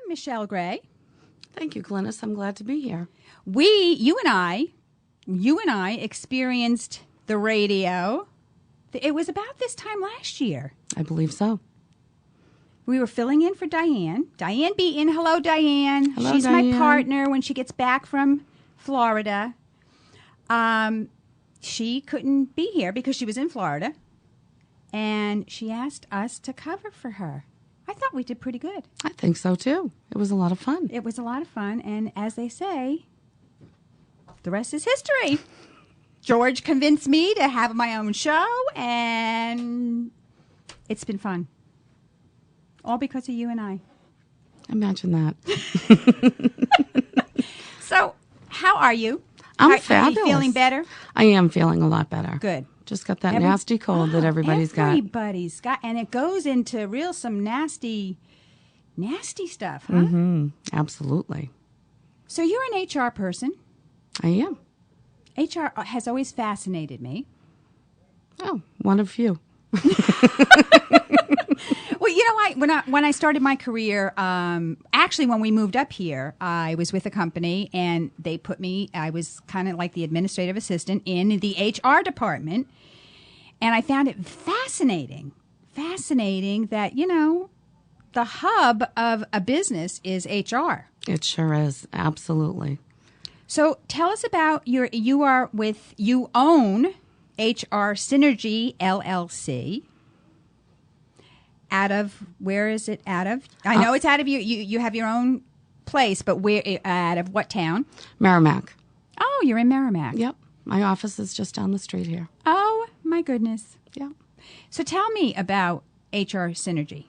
Michelle Gray. Thank you, Glynis. I'm glad to be here. You and I experienced the radio. It was about this time last year. I believe so. We were filling in for Diane. Diane Beaton. Hello, Diane. Hello, She's Diane. my partner when she gets back from Florida. She couldn't be here because she was in Florida, and she asked us to cover for her. I thought we did pretty good. I think so, too. It was a lot of fun. It was a lot of fun, and as they say, the rest is history. George convinced me to have my own show, and it's been fun. All because of you and I. Imagine that. So, how are you? I'm Are you fabulous. feeling better? I am feeling a lot better. Good. Just got that nasty cold that everybody's got. Everybody's got, and it goes into some nasty stuff, huh? Mm-hmm. Absolutely. So you're an HR person. I am. HR has always fascinated me. Oh, one of few. Well, you know, when I started my career, actually when we moved up here, I was with a company and they put me, I was kind of like the administrative assistant in the HR department. And I found it fascinating that, you know, the hub of a business is HR. It sure is. Absolutely. So tell us about you own HR Synergy LLC. Out of, where is it out of? I know it's out of you have your own place, but where, out of what town? Merrimack. Oh, you're in Merrimack. Yep. My office is just down the street here. Oh, my goodness. Yeah. So tell me about HR Synergy.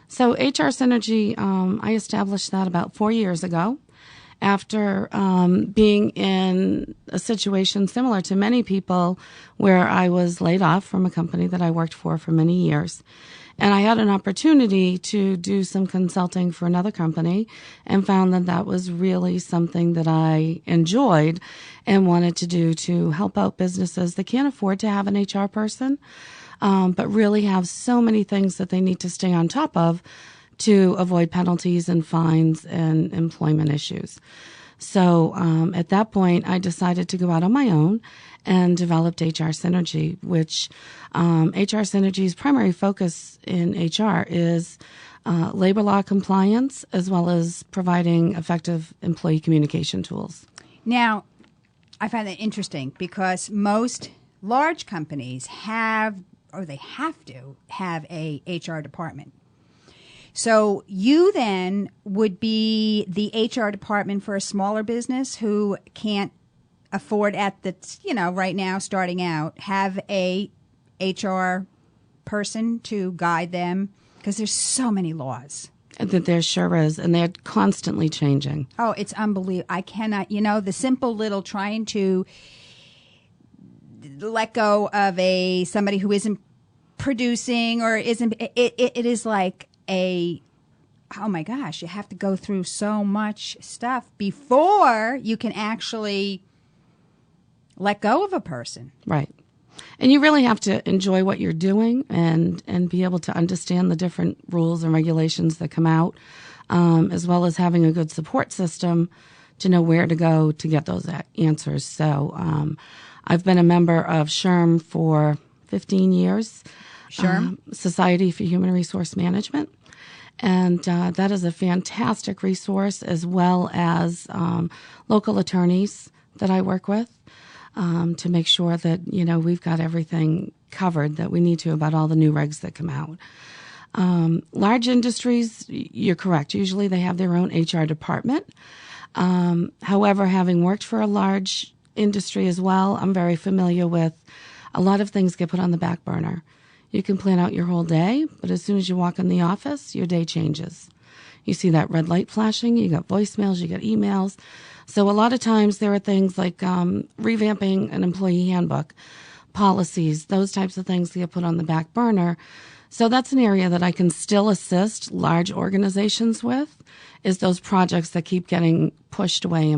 So HR Synergy, I established that about 4 years ago after being in a situation similar to many people where I was laid off from a company that I worked for many years. And I had an opportunity to do some consulting for another company and found that that was really something that I enjoyed and wanted to do to help out businesses that can't afford to have an HR person, but really have so many things that they need to stay on top of to avoid penalties and fines and employment issues. So at that point, I decided to go out on my own and developed HR Synergy, which HR Synergy's primary focus in HR is labor law compliance as well as providing effective employee communication tools. Now, I find that interesting because most large companies have to have a HR department. So you then would be the HR department for a smaller business who can't afford right now starting out, have a HR person to guide them because there's so many laws. That there sure is, and they're constantly changing. Oh, it's unbelievable. I cannot, the simple little trying to let go of somebody who isn't producing or isn't, it is like oh my gosh, you have to go through so much stuff before you can actually let go of a person. Right. And you really have to enjoy what you're doing and be able to understand the different rules and regulations that come out, as well as having a good support system to know where to go to get those answers. So I've been a member of SHRM for 15 years. SHRM? Society for Human Resource Management. And that is a fantastic resource, as well as local attorneys that I work with to make sure that, we've got everything covered that we need to about all the new regs that come out. Large industries, you're correct. Usually they have their own HR department. However, having worked for a large industry as well, I'm very familiar with a lot of things get put on the back burner. You can plan out your whole day, but as soon as you walk in the office, your day changes. You see that red light flashing, you got voicemails, you got emails. So a lot of times there are things like revamping an employee handbook, policies, those types of things that get put on the back burner. So that's an area that I can still assist large organizations with, is those projects that keep getting pushed away,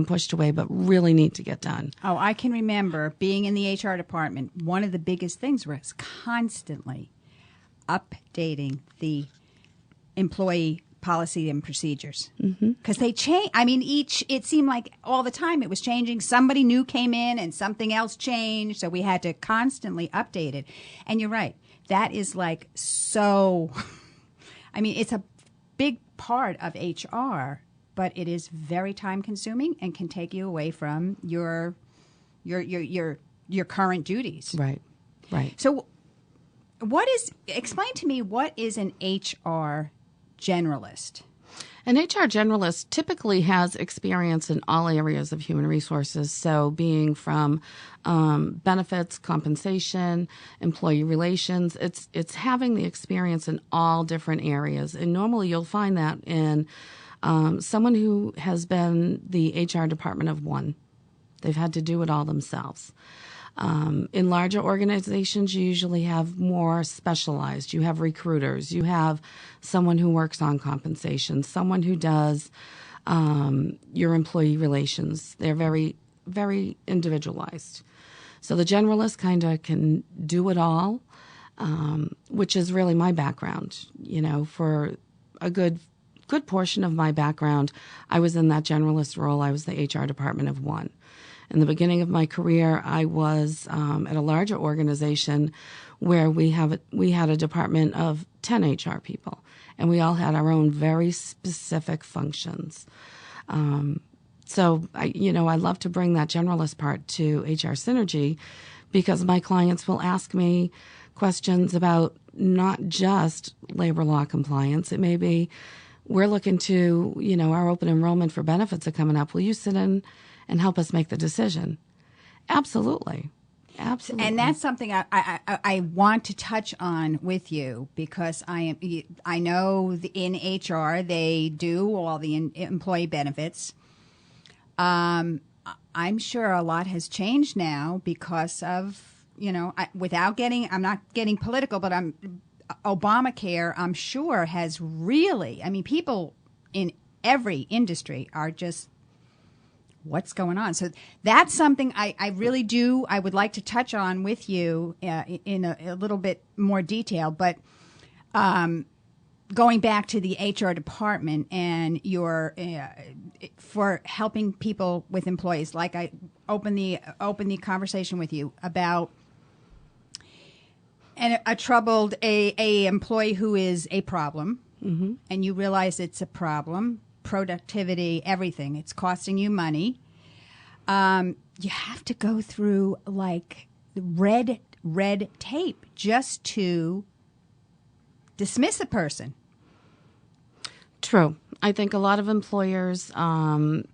but really need to get done. Oh, I can remember being in the HR department. One of the biggest things was constantly updating the employee policy and procedures? Because they change. I mean, it seemed like all the time it was changing. Somebody new came in and something else changed. So we had to constantly update it. And you're right. That is like so, I mean, it's a big part of HR, but it is very time consuming and can take you away from your current duties. Right. So explain to me, what is an HR generalist? An HR generalist typically has experience in all areas of human resources, so being from benefits, compensation, employee relations, it's having the experience in all different areas. And normally you'll find that in someone who has been the HR department of one. They've had to do it all themselves. In larger organizations, you usually have more specialized. You have recruiters. You have someone who works on compensation, someone who does your employee relations. They're very, very individualized. So the generalist kind of can do it all, which is really my background. You know, for a good portion of my background, I was in that generalist role. I was the HR department of one. In the beginning of my career, I was at a larger organization where we had a department of 10 HR people, and we all had our own very specific functions. So I love to bring that generalist part to HR Synergy, because my clients will ask me questions about not just labor law compliance. It may be, we're looking to, our open enrollment for benefits are coming up. Will you sit in and help us make the decision? Absolutely. And that's something I want to touch on with you, because I know in HR they do all the employee benefits. I'm sure a lot has changed now because of, I'm not getting political, but Obamacare, I'm sure, has really, people in every industry are just, what's going on? So that's something I really do. I would like to touch on with you in a little bit more detail. But going back to the HR department and your for helping people with employees, like I open the conversation with you about a troubled a employee who is a problem, and you realize it's a problem. Productivity, everything. It's costing you money. You have to go through like red tape just to dismiss a person. True. I think a lot of employers, don't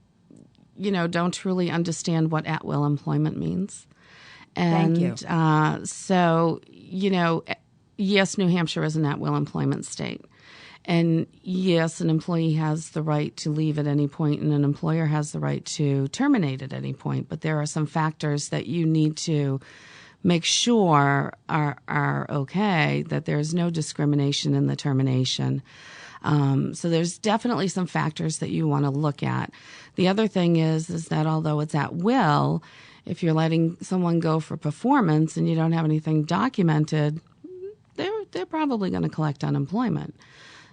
truly understand what at-will employment means. And, Thank you. So, yes, New Hampshire is an at-will employment state. And yes, an employee has the right to leave at any point, and an employer has the right to terminate at any point. But there are some factors that you need to make sure are okay, that there's no discrimination in the termination. So there's definitely some factors that you want to look at. The other thing is that although it's at will, if you're letting someone go for performance and you don't have anything documented, they're probably going to collect unemployment.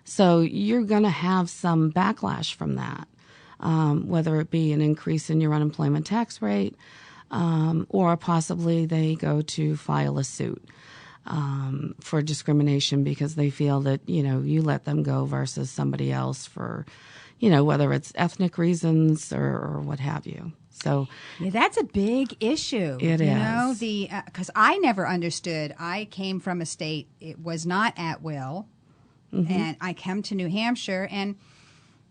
So you're going to have some backlash from that, whether it be an increase in your unemployment tax rate, or possibly they go to file a suit for discrimination because they feel that, you let them go versus somebody else for, whether it's ethnic reasons or what have you. So yeah, that's a big issue. It is. Because I never understood. I came from a state, it was not at will. And I came to New Hampshire, and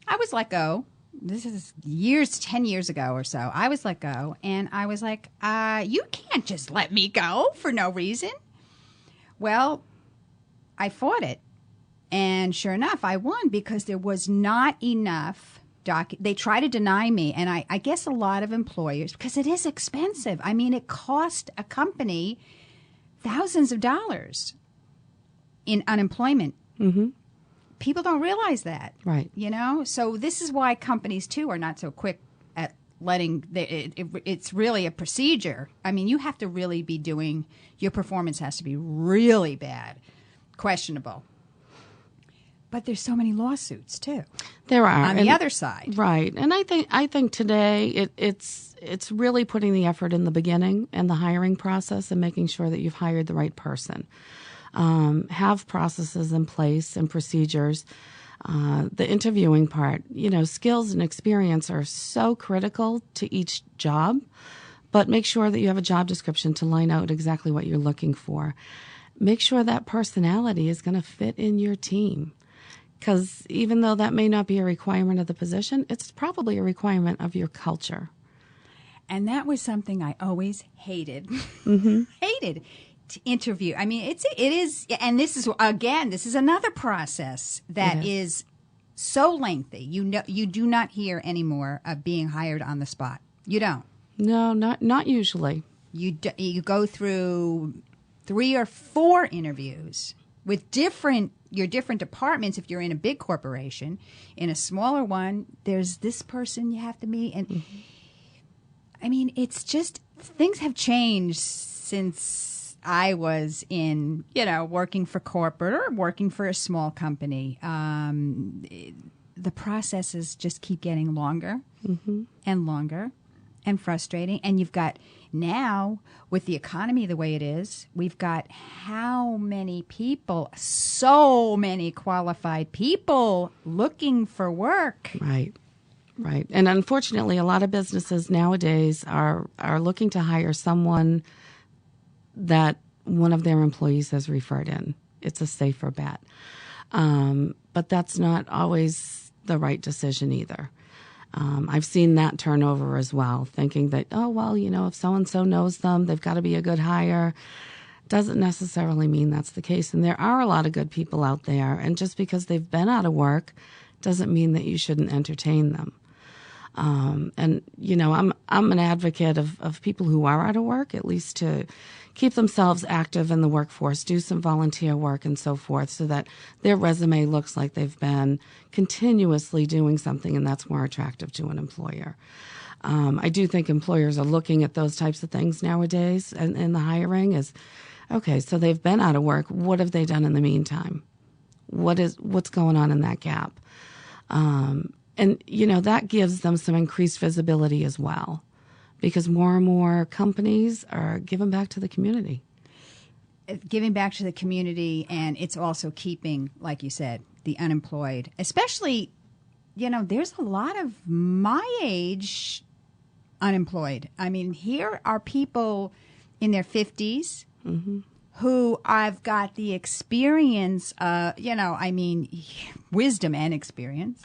I was let go. This is 10 years ago or so. I was let go, and I was like, you can't just let me go for no reason. Well, I fought it, and sure enough, I won because there was not enough they try to deny me, and I guess a lot of employers, because it is expensive. It cost a company thousands of dollars in unemployment. People don't realize that. Right. So this is why companies, too, are not so quick at letting it's really a procedure. You have to really be your performance has to be really bad, questionable. But there's so many lawsuits too. There are On the other side, right? And I think today it's really putting the effort in the beginning and the hiring process and making sure that you've hired the right person. Have processes in place and procedures. The interviewing part, skills and experience are so critical to each job, but make sure that you have a job description to line out exactly what you're looking for. Make sure that personality is going to fit in your team. Because even though that may not be a requirement of the position, it's probably a requirement of your culture. And that was something I always hated. Hated to interview. I mean, it is, and this is another process that is so lengthy. You do not hear anymore of being hired on the spot. You don't. No, not usually. You go through 3 or 4 interviews with your different departments. If you're in a big corporation, in a smaller one, there's this person you have to meet. And I mean, it's just, things have changed since I was in, working for corporate or working for a small company. The processes just keep getting longer and longer and frustrating. And you've got now, with the economy the way it is, we've got how many people, so many qualified people looking for work. Right. And unfortunately, a lot of businesses nowadays are looking to hire someone that one of their employees has referred in. It's a safer bet. But that's not always the right decision either. I've seen that turnover as well, thinking that, if so-and-so knows them, they've got to be a good hire. Doesn't necessarily mean that's the case. And there are a lot of good people out there. And just because they've been out of work doesn't mean that you shouldn't entertain them. I'm an advocate of people who are out of work, at least to keep themselves active in the workforce, do some volunteer work and so forth, so that their resume looks like they've been continuously doing something, and that's more attractive to an employer. I do think employers are looking at those types of things nowadays, and in the hiring is, okay, so they've been out of work. What have they done in the meantime? What's going on in that gap? And that gives them some increased visibility as well, because more and more companies are giving back to the community. Giving back to the community, and it's also keeping, like you said, the unemployed. Especially, there's a lot of my age unemployed. I mean, here are people in their 50s who I've got the experience, wisdom and experience,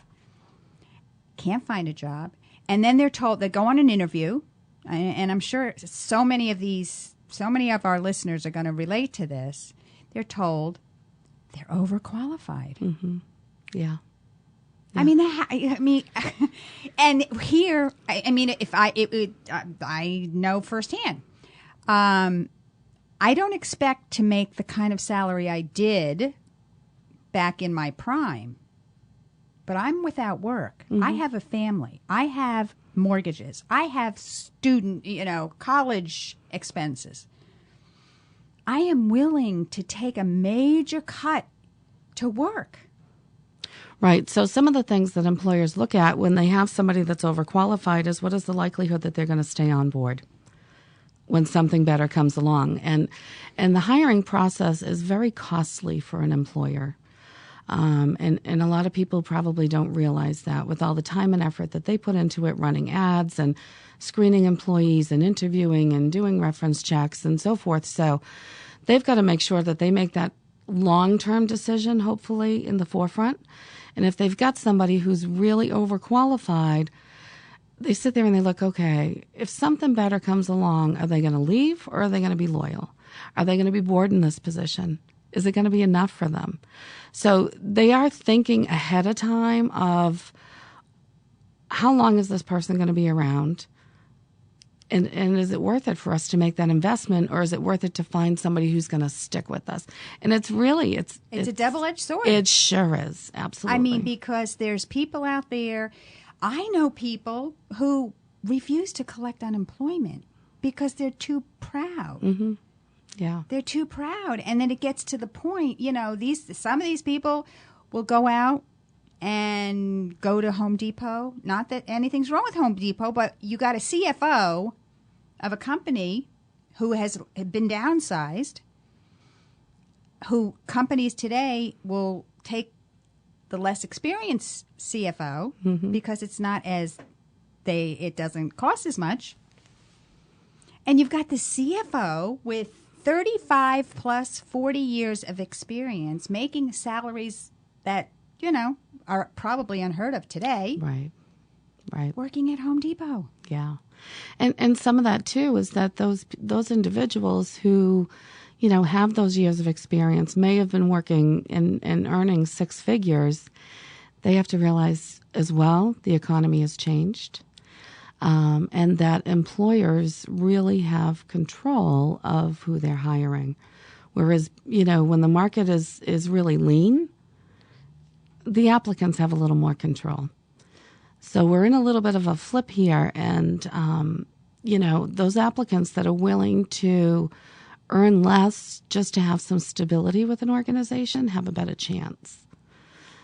can't find a job. And then they're told, they go on an interview, and I'm sure so many of our listeners are going to relate to this. They're told they're overqualified. Yeah. I mean, and here, I know firsthand. I don't expect to make the kind of salary I did back in my prime, but I'm without work. I have a family. I have mortgages. I have student, college expenses. I am willing to take a major cut to work. Right. So some of the things that employers look at when they have somebody that's overqualified is, what is the likelihood that they're going to stay on board when something better comes along? And the hiring process is very costly for an employer. And a lot of people probably don't realize that, with all the time and effort that they put into it, running ads and screening employees and interviewing and doing reference checks and so forth. So they've got to make sure that they make that long-term decision, hopefully, in the forefront. And if they've got somebody who's really overqualified, they sit there and they look, okay, if something better comes along, are they going to leave, or are they going to be loyal? Are they going to be bored in this position? Is it going to be enough for them? So they are thinking ahead of time of, how long is this person going to be around? And is it worth it for us to make that investment, or is it worth it to find somebody who's going to stick with us? And it's really, it's a double-edged sword. It sure is. Absolutely. I mean, because there's people out there, I know people who refuse to collect unemployment because they're too proud. Yeah. They're too proud. And then it gets to the point, some of these people will go out and go to Home Depot. Not that anything's wrong with Home Depot, but you got a CFO of a company who has been downsized, who companies today will take the less experienced CFO because it's not it doesn't cost as much. And you've got the CFO with 35 plus 40 years of experience making salaries that, are probably unheard of today. Right. Right. Working at Home Depot. Yeah. And some of that too is that those individuals who, have those years of experience may have been working and earning six figures. They have to realize as well the economy has changed, and that employers really have control of who they're hiring. Whereas, when the market is really lean, the applicants have a little more control. So we're in a little bit of a flip here, and, those applicants that are willing to earn less just to have some stability with an organization have a better chance.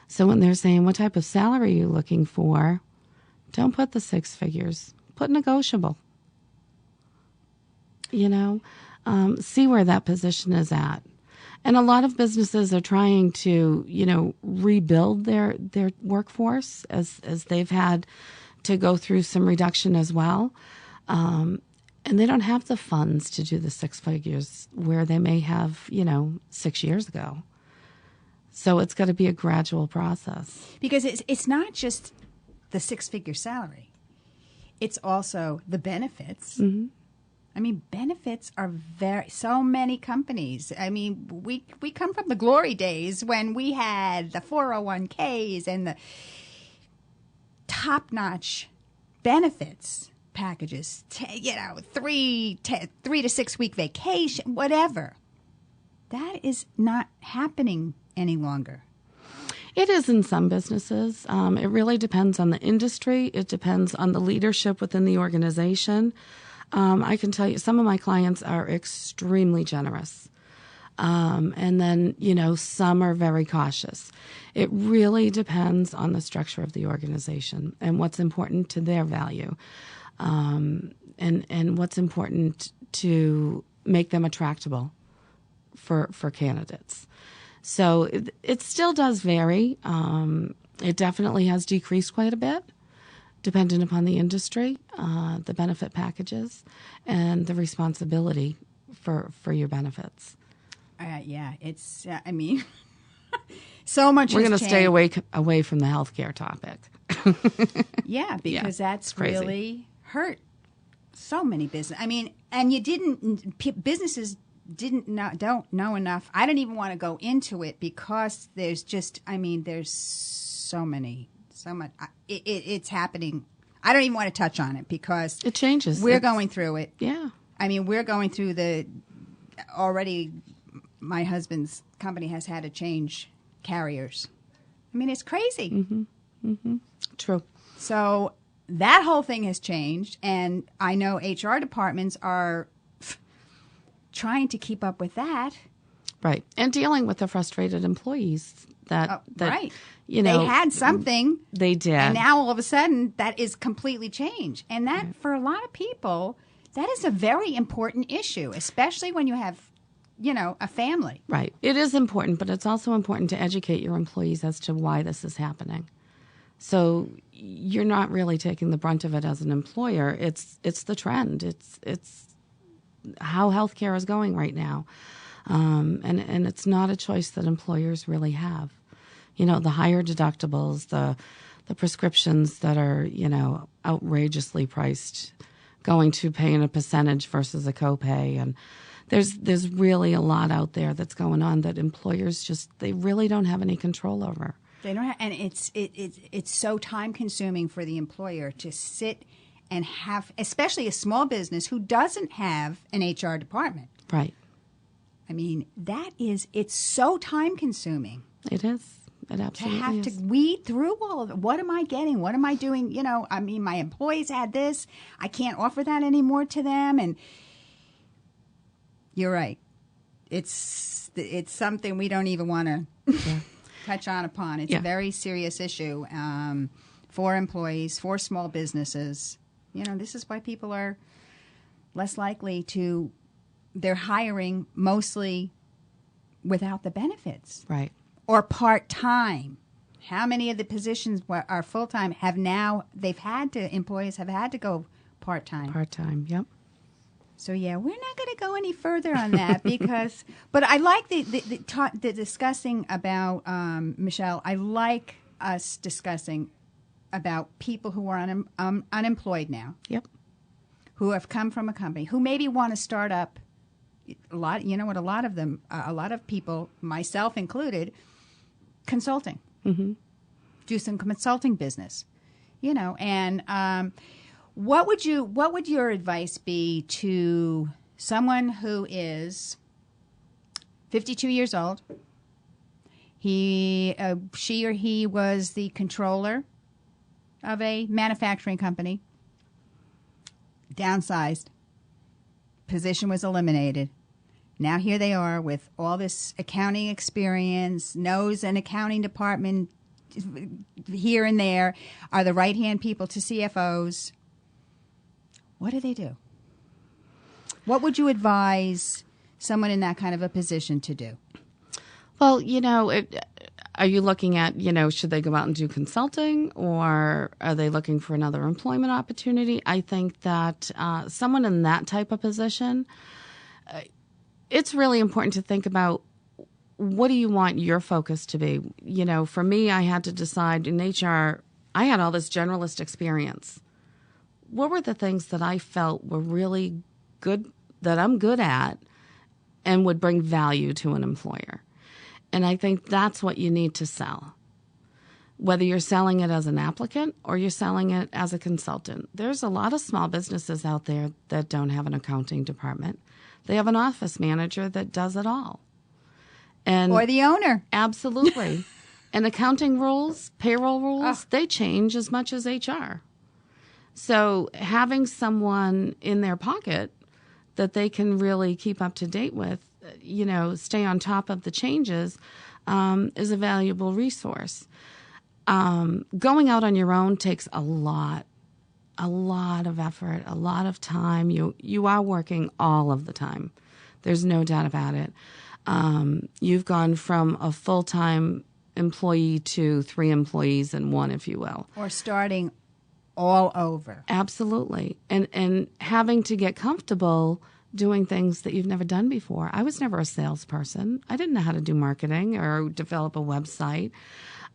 So when they're saying, what type of salary are you looking for? Don't put the six figures. Put negotiable. See where that position is at. And a lot of businesses are trying to, rebuild their workforce as they've had to go through some reduction as well. And they don't have the funds to do the six figures where they may have, 6 years ago. So it's got to be a gradual process. Because it's not just the six-figure salary. It's also the benefits. Mm-hmm. I mean, benefits are so many companies. I mean, we come from the glory days when we had the 401ks and the top-notch benefits packages, 3 to 6 week vacation, whatever. That is not happening any longer. It is in some businesses. It really depends on the industry. It depends on the leadership within the organization. I can tell you some of my clients are extremely generous. And then, some are very cautious. It really depends on the structure of the organization and what's important to their value. And what's important to make them attractable for candidates. So it still does vary. It definitely has decreased quite a bit, dependent upon the industry, the benefit packages, and the responsibility for your benefits. It's, so much We're going to changed. stay away from the healthcare topic. Yeah, because that's crazy. Really hurt so many business. And businesses don't know enough. I don't even want to go into it because there's just, there's so much. It's happening. I don't even want to touch on it because it changes. We're going through it. Yeah. We're going through already my husband's company has had to change carriers. It's crazy. Mm-hmm. Mm-hmm. True. So that whole thing has changed, and I know HR departments are trying to keep up with that. Right. And dealing with the frustrated employees that right. They had something. They did. And now all of a sudden that is completely changed. And that for a lot of people, that is a very important issue, especially when you have, a family. Right. It is important, but it's also important to educate your employees as to why this is happening. So you're not really taking the brunt of it as an employer. It's the trend. It's how healthcare is going right now. And it's not a choice that employers really have. The higher deductibles, the prescriptions that are, outrageously priced, going to paying a percentage versus a copay. And there's really a lot out there that's going on that employers they really don't have any control over. They don't have, and it's so time consuming for the employer to sit and have, especially a small business who doesn't have an HR department. Right. It's so time consuming. It is. It absolutely to have is. to weed through all of it. What am I getting? What am I doing? My employees had this. I can't offer that anymore to them. And you're right. It's something we don't even want to. Yeah. touch on upon. It's Yeah. a very serious issue for employees, for small businesses. This is why people are less likely to, they're hiring mostly without the benefits. Right. Or part-time. How many of the positions are full-time employees have had to go part-time? Part-time, yep. So, yeah, we're not going to go any further on that but I like the discussing about, Michelle, I like us discussing about people who are unemployed now. Yep. Who have come from a company, who maybe want to start up a lot of people, myself included, consulting. Mm-hmm. Do some consulting business, and what would your advice be to someone who is 52 years old? She or he was the controller of a manufacturing company, downsized, position was eliminated. Now here they are with all this accounting experience, knows an accounting department here and there, are the right-hand people to CFOs. What do they do? What would you advise someone in that kind of a position to do? Well, are you looking at, should they go out and do consulting, or are they looking for another employment opportunity? I think that someone in that type of position, it's really important to think about, what do you want your focus to be? For me, I had to decide in HR, I had all this generalist experience. What were the things that I felt were really good, that I'm good at, and would bring value to an employer? And I think that's what you need to sell. Whether you're selling it as an applicant or you're selling it as a consultant. There's a lot of small businesses out there that don't have an accounting department. They have an office manager that does it all. Or the owner. Absolutely. And accounting rules, payroll rules, they change as much as HR. So having someone in their pocket that they can really keep up to date with, stay on top of the changes, is a valuable resource. Going out on your own takes a lot of effort, a lot of time. You are working all of the time. There's no doubt about it. You've gone from a full-time employee to 3 employees and 1, if you will. Or starting all over. Absolutely. And having to get comfortable doing things that you've never done before. I was never a salesperson. I didn't know how to do marketing or develop a website.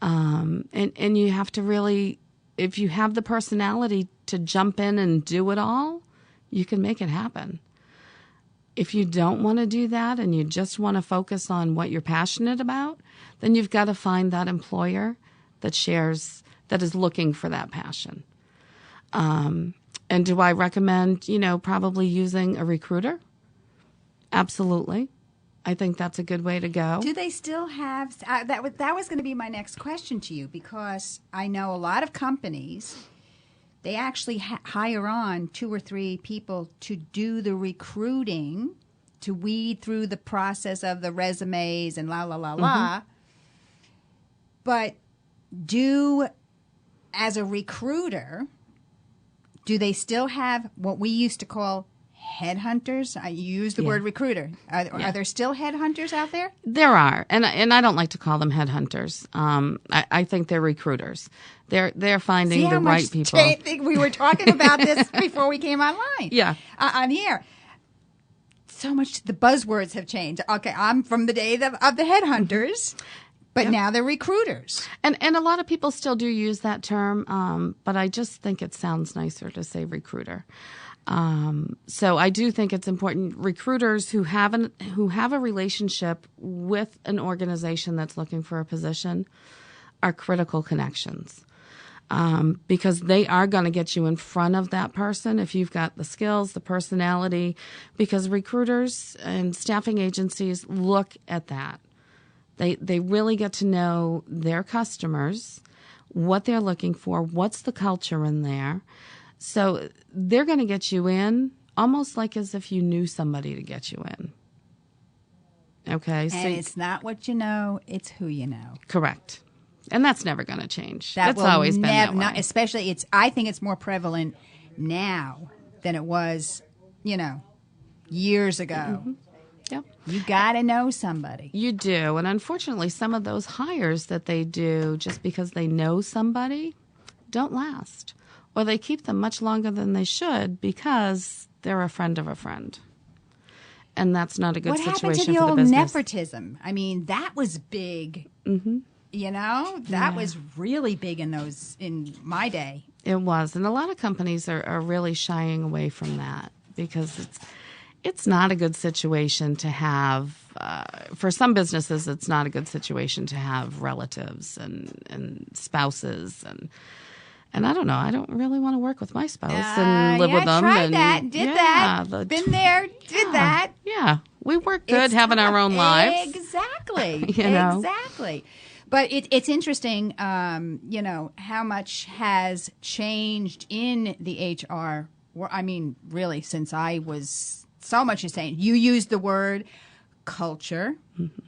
And you have to really, if you have the personality to jump in and do it all, you can make it happen. If you don't want to do that and you just want to focus on what you're passionate about, then you've got to find that employer that is looking for that passion. And do I recommend, probably using a recruiter? Absolutely. I think that's a good way to go. Do they still have that was going to be my next question to you, because I know a lot of companies, they actually hire on 2 or 3 people to do the recruiting, to weed through the process of the resumes and la la la la. But as a recruiter, do they still have what we used to call headhunters? I use the word recruiter. Are there still headhunters out there? There are, and I don't like to call them headhunters. I think they're recruiters. They're finding the right people. I think we were talking about this before we came online. Yeah, on the air. So much the buzzwords have changed. Okay, I'm from the day of the headhunters. But now they're recruiters. And a lot of people still do use that term, but I just think it sounds nicer to say recruiter. So I do think it's important. Recruiters who have a relationship with an organization that's looking for a position are critical connections, because they are going to get you in front of that person if you've got the skills, the personality, because recruiters and staffing agencies look at that. They really get to know their customers, what they're looking for, what's the culture in there. So they're going to get you in almost like as if you knew somebody to get you in. Okay. And it's not what you know, it's who you know. Correct. And that's never going to change. That It's will always been that way. Not, especially, I think it's more prevalent now than it was, years ago. Mm-hmm. Yep. You got to know somebody. You do. And unfortunately, some of those hires that they do just because they know somebody don't last. Or they keep them much longer than they should because they're a friend of a friend. And that's not a good situation for the business. What happened to the old nepotism? I mean, that was big. Mm-hmm. That was really big in my day. It was. And a lot of companies are really shying away from that because it's not a good situation to have. For some businesses, it's not a good situation to have relatives and spouses and I don't know. I don't really want to work with my spouse and live with them. Tried that. Did that. Been there. Did that. Yeah. We work good having our own lives. Exactly. Exactly. But it's interesting, how much has changed in the HR. I mean, really, since so much has changed. You used the word culture. Mm-hmm.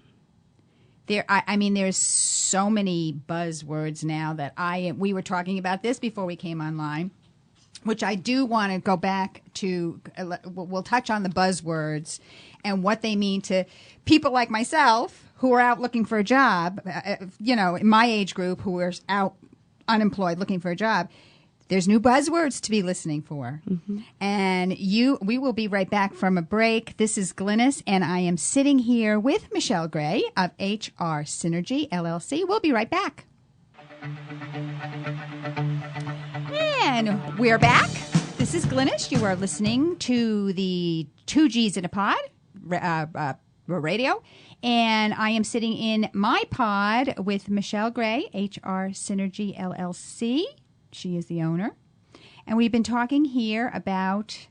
There's so many buzzwords now that we were talking about this before we came online, which I do want to go back to. We'll touch on the buzzwords and what they mean to people like myself who are out looking for a job, in my age group who are out unemployed looking for a job. There's new buzzwords to be listening for. Mm-hmm. And we will be right back from a break. This is Glynis, and I am sitting here with Michelle Gray of HR Synergy LLC. We'll be right back. And we're back. This is Glynis. You are listening to the 2 Gs in a Pod radio. And I am sitting in my pod with Michelle Gray, HR Synergy LLC. She is the owner. And we've been talking here about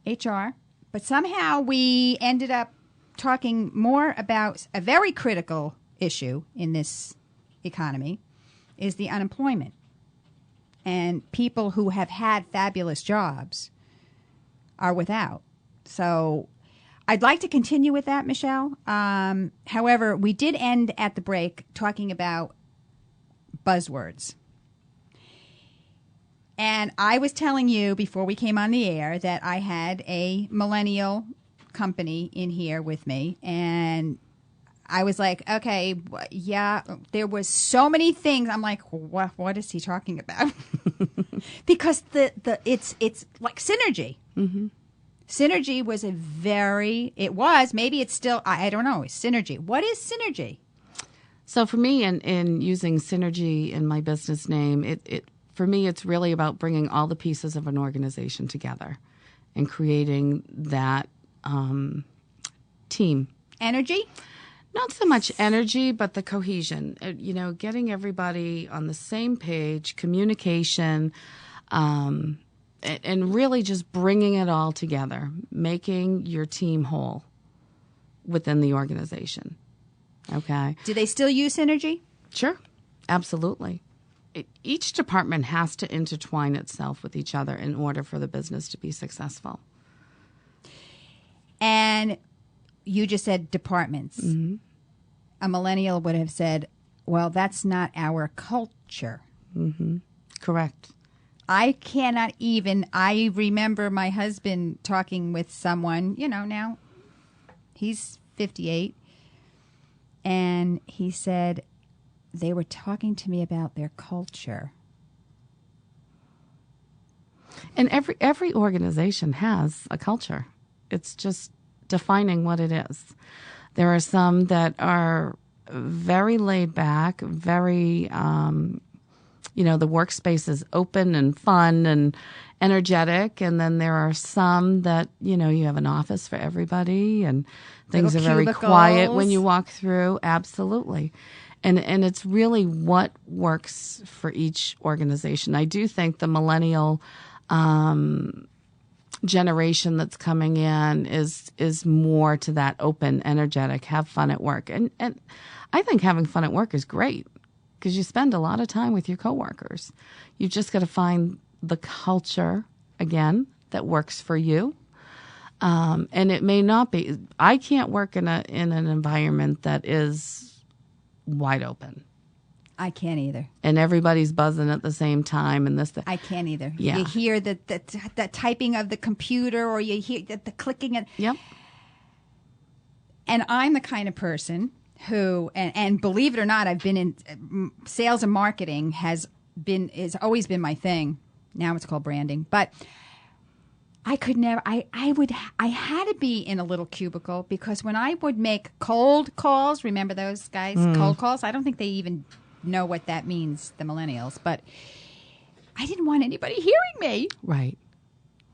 HR, but somehow we ended up talking more about a very critical issue in this economy is the unemployment. And people who have had fabulous jobs are without. So I'd like to continue with that, Michelle. However, we did end at the break talking about buzzwords. And I was telling you before we came on the air that I had a millennial company in here with me. And I was like, okay, yeah, there was so many things. I'm like, what is he talking about? Because it's like synergy. Mm-hmm. Synergy was maybe it's still, I don't know, synergy. What is synergy? So for me, in using synergy in my business name, for me, it's really about bringing all the pieces of an organization together and creating that team. Energy? Not so much energy, but the cohesion. Getting everybody on the same page, communication, and really just bringing it all together, making your team whole within the organization. Okay. Do they still use synergy? Sure. Absolutely. Each department has to intertwine itself with each other in order for the business to be successful. And you just said departments. Mm-hmm. A millennial would have said, well, that's not our culture. Mm-hmm. Correct. I remember my husband talking with someone, now he's 58, and he said, they were talking to me about their culture. And every organization has a culture. It's just defining what it is. There are some that are very laid back, very, the workspace is open and fun and energetic. And then there are some that, you have an office for everybody and things are very quiet when you walk through. Absolutely. And it's really what works for each organization. I do think the millennial generation that's coming in is more to that open, energetic, have fun at work. And I think having fun at work is great because you spend a lot of time with your coworkers. You've just got to find the culture, again, that works for you. And it may not be. I can't work in an environment that is wide open. I can't either. And everybody's buzzing at the same time, and I can't either. Yeah. You hear the typing of the computer, or you hear the clicking. Yep. And I'm the kind of person who, and believe it or not, I've been in sales and marketing has always been my thing. Now it's called branding, but I could never. I had to be in a little cubicle, because when I would make cold calls, remember those guys, cold calls? I don't think they even know what that means, the millennials, but I didn't want anybody hearing me. Right.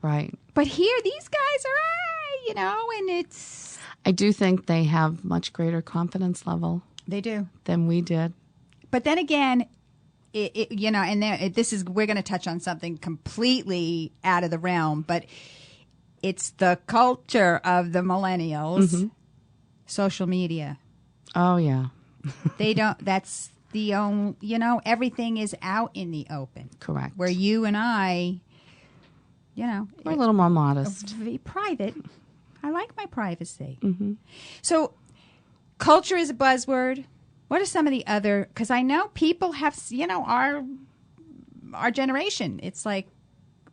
But here, these guys are, and it's. I do think they have much greater confidence level. They do. Than we did. But then again, we're going to touch on something completely out of the realm, but it's the culture of the millennials, social media. Oh, yeah. They don't, that's the only, everything is out in the open. Correct. Where you and I, we're a little more modest. Private. I like my privacy. Mm-hmm. So culture is a buzzword. What are some of the other, because I know people have, our generation, it's like,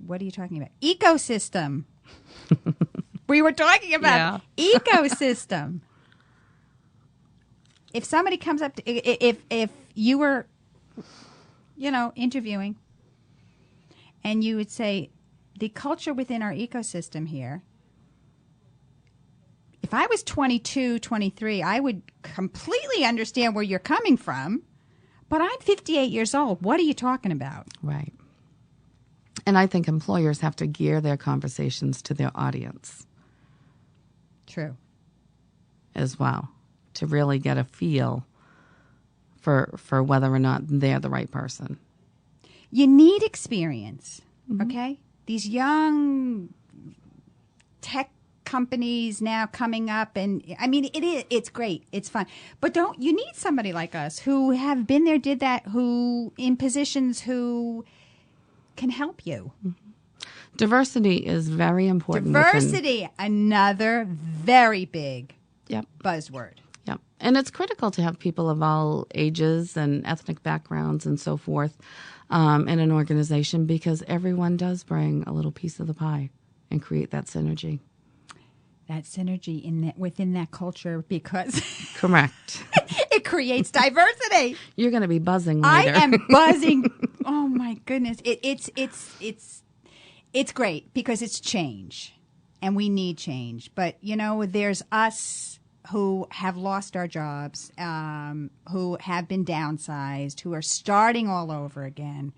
what are you talking about? Ecosystem. We were talking about ecosystem. If somebody comes up to, if you were, interviewing, and you would say, the culture within our ecosystem here, if I was 22, 23, I would completely understand where you're coming from, but I'm 58 years old. What are you talking about? Right. And I think employers have to gear their conversations to their audience. True. As well, to really get a feel for whether or not they're the right person. You need experience, okay? These young tech companies now coming up, and I mean, it's great, it's fun, but you need somebody like us who have been there, did that, who in positions who can help you. Diversity is very important. Diversity, another very big buzzword. Yep. And it's critical to have people of all ages and ethnic backgrounds and so forth in an organization, because everyone does bring a little piece of the pie and create that synergy. That synergy within that culture, because correct, it creates diversity. You're going to be buzzing later. I am buzzing. Oh my goodness! It's great because it's change, and we need change. But there's us who have lost our jobs, who have been downsized, who are starting all over again.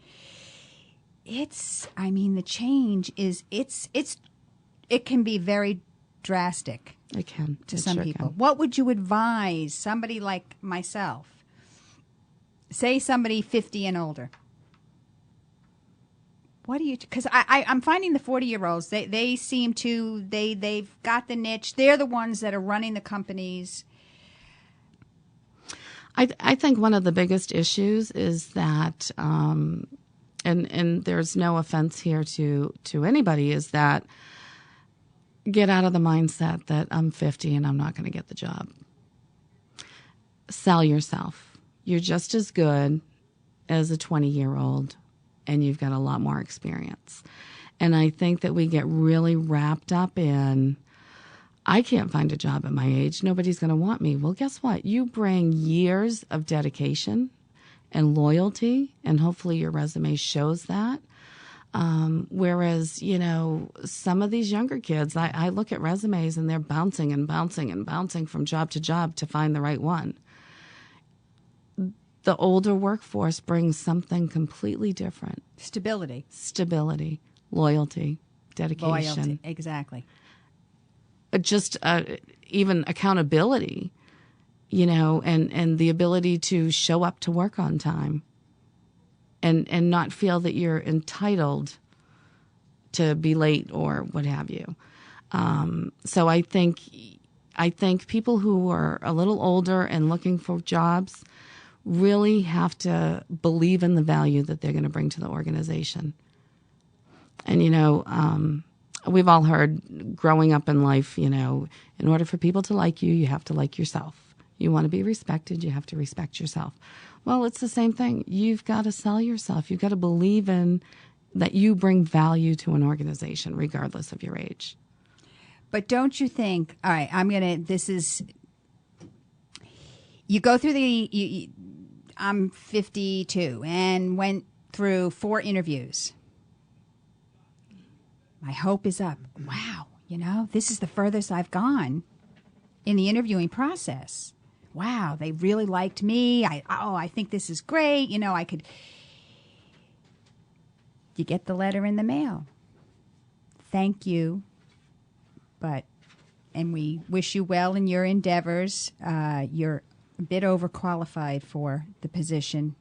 The change is it can be very drastic. It can. To some people. What would you advise somebody like myself? Say somebody 50 and older. What do you? Because I'm finding the 40-year-olds. They seem to they've got the niche. They're the ones that are running the companies. I think one of the biggest issues is that, and there's no offense here to anybody, is that get out of the mindset that I'm 50 and I'm not going to get the job. Sell yourself. You're just as good as a 20-year-old, and you've got a lot more experience. And I think that we get really wrapped up in, I can't find a job at my age. Nobody's going to want me. Well, guess what? You bring years of dedication and loyalty, and hopefully your resume shows that. Whereas, some of these younger kids, I look at resumes and they're bouncing and bouncing and bouncing from job to job to find the right one. The older workforce brings something completely different. Stability, loyalty, dedication. Exactly. Just even accountability, and the ability to show up to work on time. And not feel that you're entitled to be late or what have you. So I think people who are a little older and looking for jobs really have to believe in the value that they're going to bring to the organization. And we've all heard growing up in life, in order for people to like you, you have to like yourself. You want to be respected, you have to respect yourself. Well, it's the same thing. You've got to sell yourself. You've got to believe in that you bring value to an organization, regardless of your age. But don't you think, all right, you go through I'm 52 and went through 4 interviews. My hope is up. Wow, this is the furthest I've gone in the interviewing process. Wow, they really liked me. I think this is great. You get the letter in the mail. Thank you. And we wish you well in your endeavors. You're a bit overqualified for the position.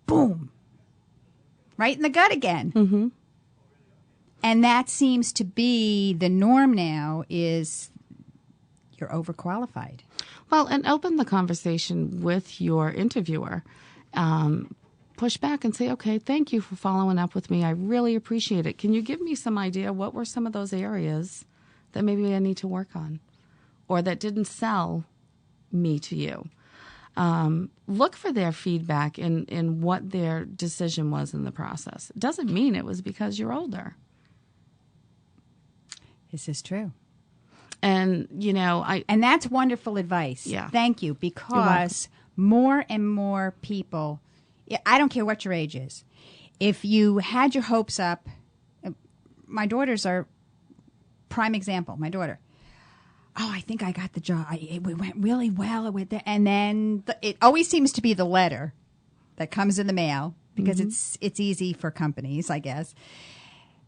Boom. Right in the gut again. Mm-hmm. And that seems to be the norm now, is you're overqualified. Well, and open the conversation with your interviewer. Push back and say, okay, thank you for following up with me. I really appreciate it. Can you give me some idea what were some of those areas that maybe I need to work on or that didn't sell me to you? Look for their feedback in what their decision was in the process. It doesn't mean it was because you're older. This is true. And, And that's wonderful advice. Yeah. Thank you, because more and more people, I don't care what your age is, if you had your hopes up, my daughters are prime example. My daughter, I think I got the job. It went really well. And then it always seems to be the letter that comes in the mail, because it's easy for companies, I guess,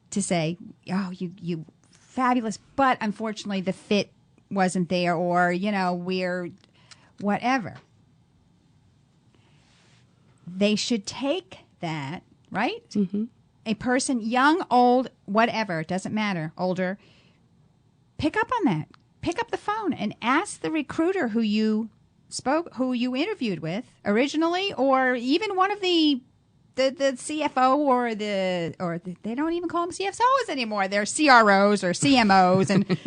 to say, you fabulous, but unfortunately the fit wasn't there, or we're whatever. They should take that, right? Mm-hmm. A person, young, old, whatever, it doesn't matter, older, pick up on that. Pick up the phone and ask the recruiter who you interviewed with originally, or even one of the CFO or they don't even call them CFOs anymore. They're CROs or CMOs, and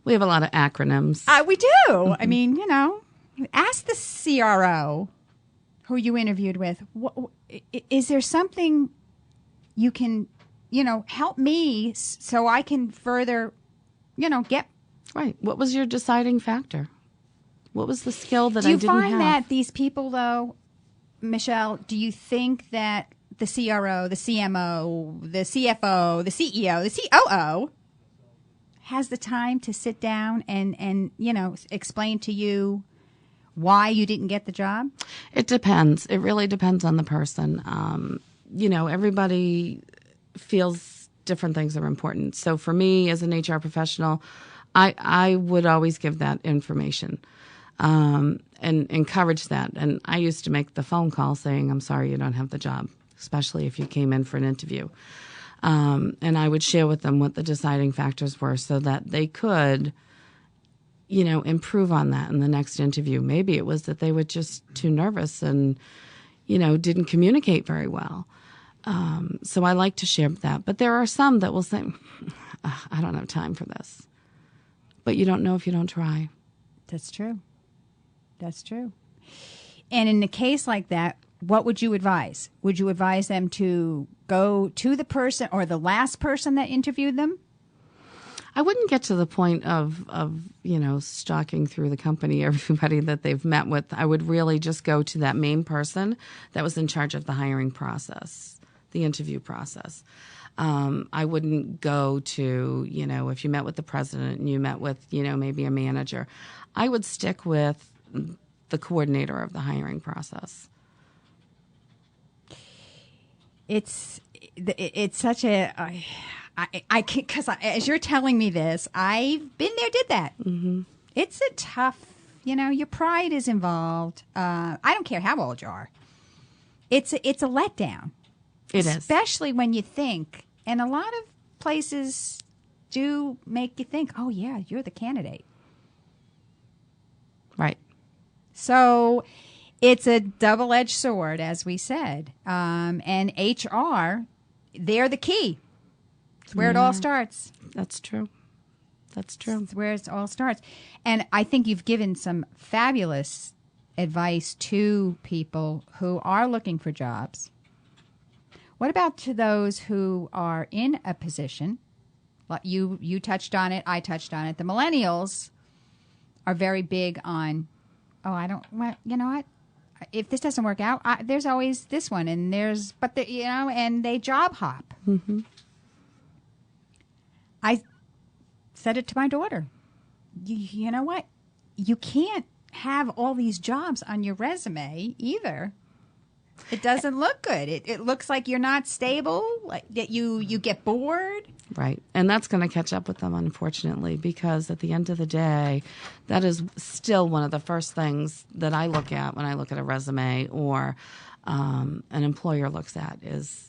we have a lot of acronyms. We do. Mm-hmm. I mean, ask the CRO who you interviewed with. Is there something you can, help me so I can further, get right? What was your deciding factor? What was the skill that I didn't have? Do you find that these people, though, Michelle, do you think that the CRO, the CMO, the CFO, the CEO, the COO has the time to sit down and explain to you why you didn't get the job? It depends. It really depends on the person. Everybody feels different things are important. So for me as an HR professional, I would always give that information. And encourage that. And I used to make the phone call saying, I'm sorry you don't have the job, especially if you came in for an interview. And I would share with them what the deciding factors were so that they could, improve on that in the next interview. Maybe it was that they were just too nervous and, didn't communicate very well. So I like to share that. But there are some that will say, I don't have time for this. But you don't know if you don't try. That's true. That's true. And in a case like that, what would you advise? Would you advise them to go to the person or the last person that interviewed them? I wouldn't get to the point of stalking through the company, everybody that they've met with. I would really just go to that main person that was in charge of the hiring process, the interview process. I wouldn't go to, if you met with the president and you met with, maybe a manager. I would stick with the coordinator of the hiring process. It's such a I can't, because as you're telling me this, I've been there, did that. Mm-hmm. It's a tough, your pride is involved. I don't care how old you are. It's a letdown. It is, especially when you think, and a lot of places do make you think, oh yeah, you're the candidate. Right. So it's a double-edged sword, as we said. And HR, they're the key. It's where it all starts. That's true. That's true. It's where it all starts. And I think you've given some fabulous advice to people who are looking for jobs. What about to those who are in a position, like you touched on it, I touched on it. The millennials are very big on, you know what? If this doesn't work out, there's always this one, and and they job hop. Mm-hmm. I said it to my daughter. You know what? You can't have all these jobs on your resume either. It doesn't look good. It looks like you're not stable, like that you get bored. Right. And that's going to catch up with them, unfortunately, because at the end of the day, that is still one of the first things that I look at when I look at a resume or an employer looks at is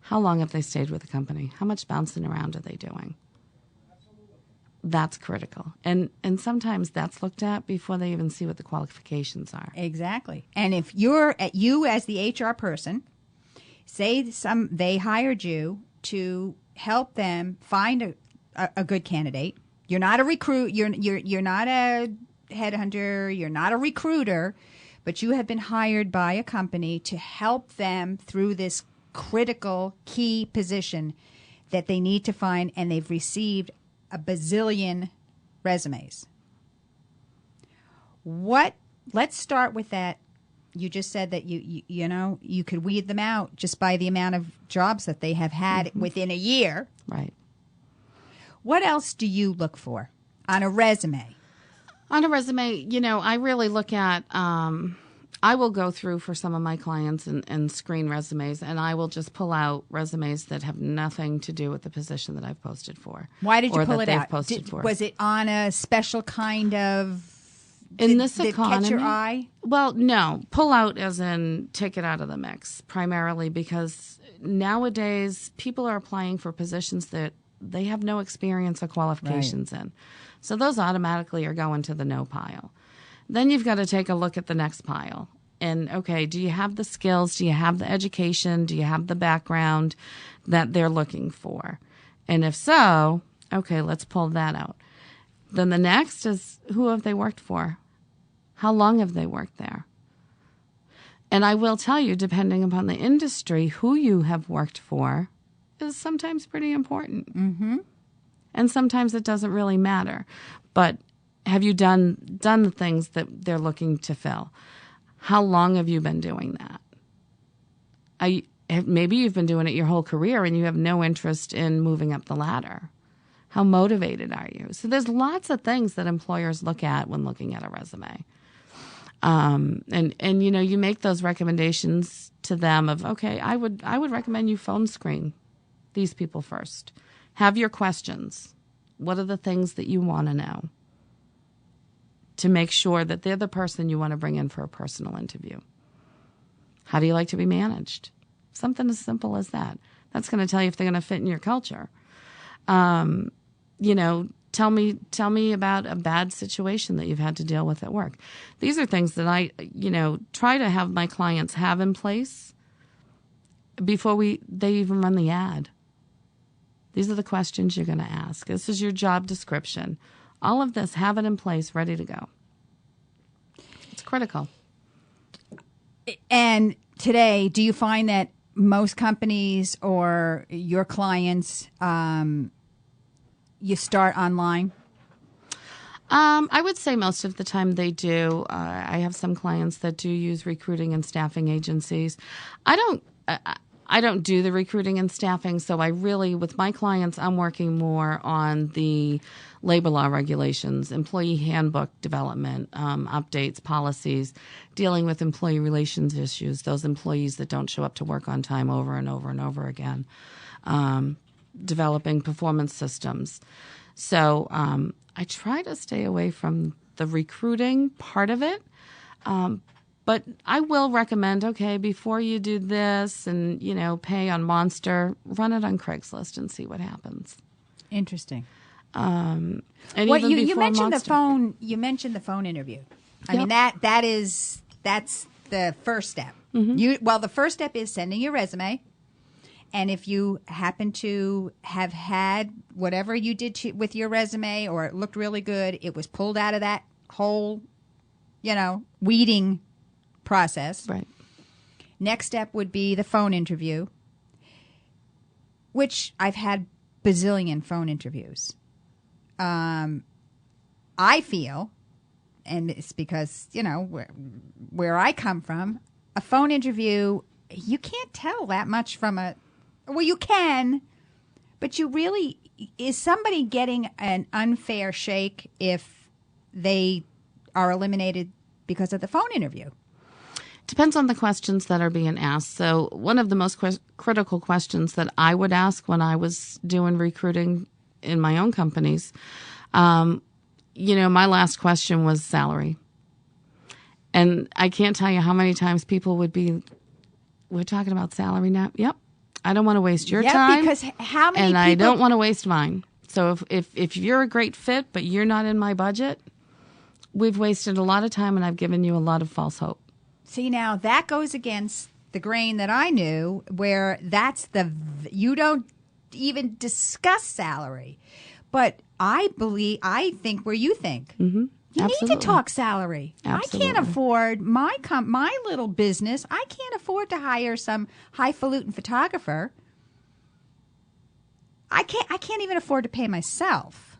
how long have they stayed with the company? How much bouncing around are they doing? That's critical. And sometimes that's looked at before they even see what the qualifications are. Exactly. And if you as the HR person, say they hired you to help them find a good candidate. You're not a recruit. You're not a headhunter. You're not a recruiter, but you have been hired by a company to help them through this critical key position that they need to find, and they've received a bazillion resumes. Let's start with that. You just said that you could weed them out just by the amount of jobs that they have had within a year. Right. What else do you look for on a resume? On a resume, I really look at, I will go through for some of my clients and screen resumes, and I will just pull out resumes that have nothing to do with the position that I've posted for. Why did you pull it out? Posted for. Was it on a special kind of... In this economy, catch your eye? Well, no. Pull out as in take it out of the mix, primarily because nowadays people are applying for positions that they have no experience or qualifications in. So those automatically are going to the no pile. Then you've got to take a look at the next pile. And, okay, do you have the skills? Do you have the education? Do you have the background that they're looking for? And if so, okay, let's pull that out. Then the next is, who have they worked for? How long have they worked there? And I will tell you, depending upon the industry, who you have worked for is sometimes pretty important. Mm-hmm. And sometimes it doesn't really matter. But have you done the things that they're looking to fill? How long have you been doing that? Maybe you've been doing it your whole career and you have no interest in moving up the ladder. How motivated are you? So there's lots of things that employers look at when looking at a resume. And you make those recommendations to them of, okay, I would recommend you phone screen these people first. Have your questions. What are the things that you want to know to make sure that they're the person you want to bring in for a personal interview? How do you like to be managed? Something as simple as that. That's going to tell you if they're going to fit in your culture. Tell me about a bad situation that you've had to deal with at work. These are things that I, try to have my clients have in place before they even run the ad. These are the questions you're going to ask. This is your job description. All of this, have it in place, ready to go. It's critical. And today, do you find that most companies or your clients, you start online? I would say most of the time they do. I have some clients that do use recruiting and staffing agencies. I don't do the recruiting and staffing, so I really, with my clients, I'm working more on the labor law regulations, employee handbook development, updates, policies, dealing with employee relations issues, those employees that don't show up to work on time over and over and over again, developing performance systems. So I try to stay away from the recruiting part of it. But I will recommend, okay, before you do this and, pay on Monster, run it on Craigslist and see what happens. Interesting. And what even you before mentioned Monster. the phone. You mentioned the phone interview. I mean that's the first step. Mm-hmm. The first step is sending your resume, And if you happen to have had whatever you did with your resume or it looked really good, it was pulled out of that whole, weeding process. Right. Next step would be the phone interview, which I've had bazillion phone interviews. I feel, and it's because, where I come from, a phone interview, you can't tell that much from you can, but is somebody getting an unfair shake if they are eliminated because of the phone interview? Depends on the questions that are being asked. So one of the most critical questions that I would ask when I was doing recruiting in my own companies, my last question was salary. And I can't tell you how many times people would be, we're talking about salary now? Yep. I don't want to waste your time. Because how many and people... I don't want to waste mine. So if you're a great fit, but you're not in my budget, we've wasted a lot of time and I've given you a lot of false hope. See, now that goes against the grain that I knew, where you don't even discuss salary. But I think where you think. Mm-hmm. You Absolutely. need to talk salary. Absolutely. I can't afford my little business. I can't afford to hire some highfalutin photographer. I can't even afford to pay myself.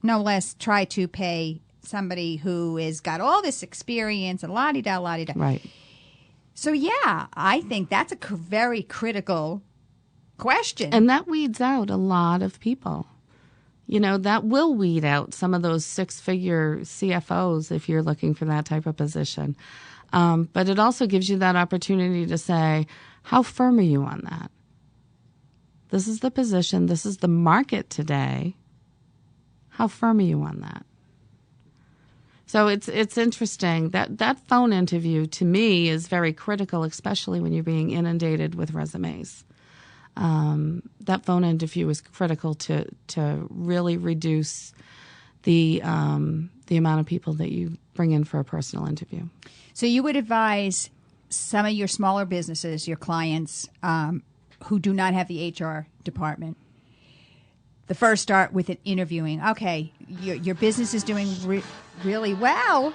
No less try to pay somebody who has got all this experience and la-di-da, la-di-da. Right. So, yeah, I think that's a very critical question. And that weeds out a lot of people. That will weed out some of those six-figure CFOs if you're looking for that type of position. But it also gives you that opportunity to say, how firm are you on that? This is the position. This is the market today. How firm are you on that? So it's interesting. That phone interview, to me, is very critical, especially when you're being inundated with resumes. That phone interview is critical to really reduce the amount of people that you bring in for a personal interview. So you would advise some of your smaller businesses, your clients, who do not have the HR department, the first start with an interviewing. Okay, your business is doing really well.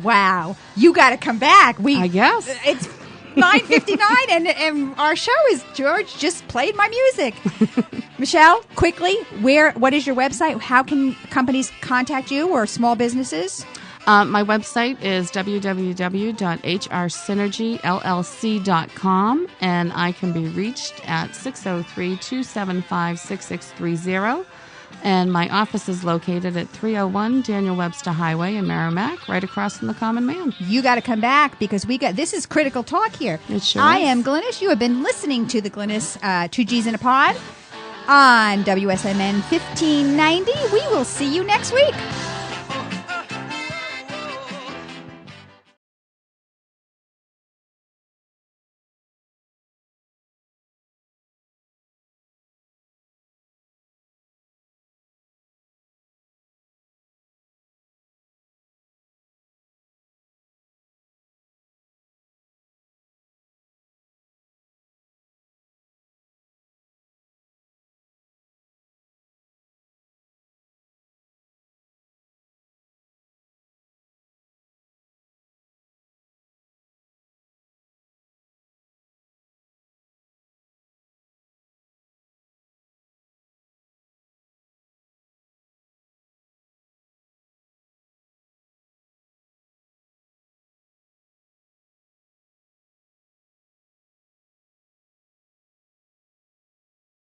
Wow, you got to come back. I guess it's 9:59, and our show is George just played my music. Michelle, quickly, what is your website? How can companies contact you or small businesses? My website is www.hrsynergyllc.com, and I can be reached at 603-275-6630. And my office is located at 301 Daniel Webster Highway in Merrimack, right across from the Common Man. You got to come back because this is critical talk here. It sure I is. am Glynis. You have been listening to the Glynis 2 G's in a Pod on WSMN 1590. We will see you next week.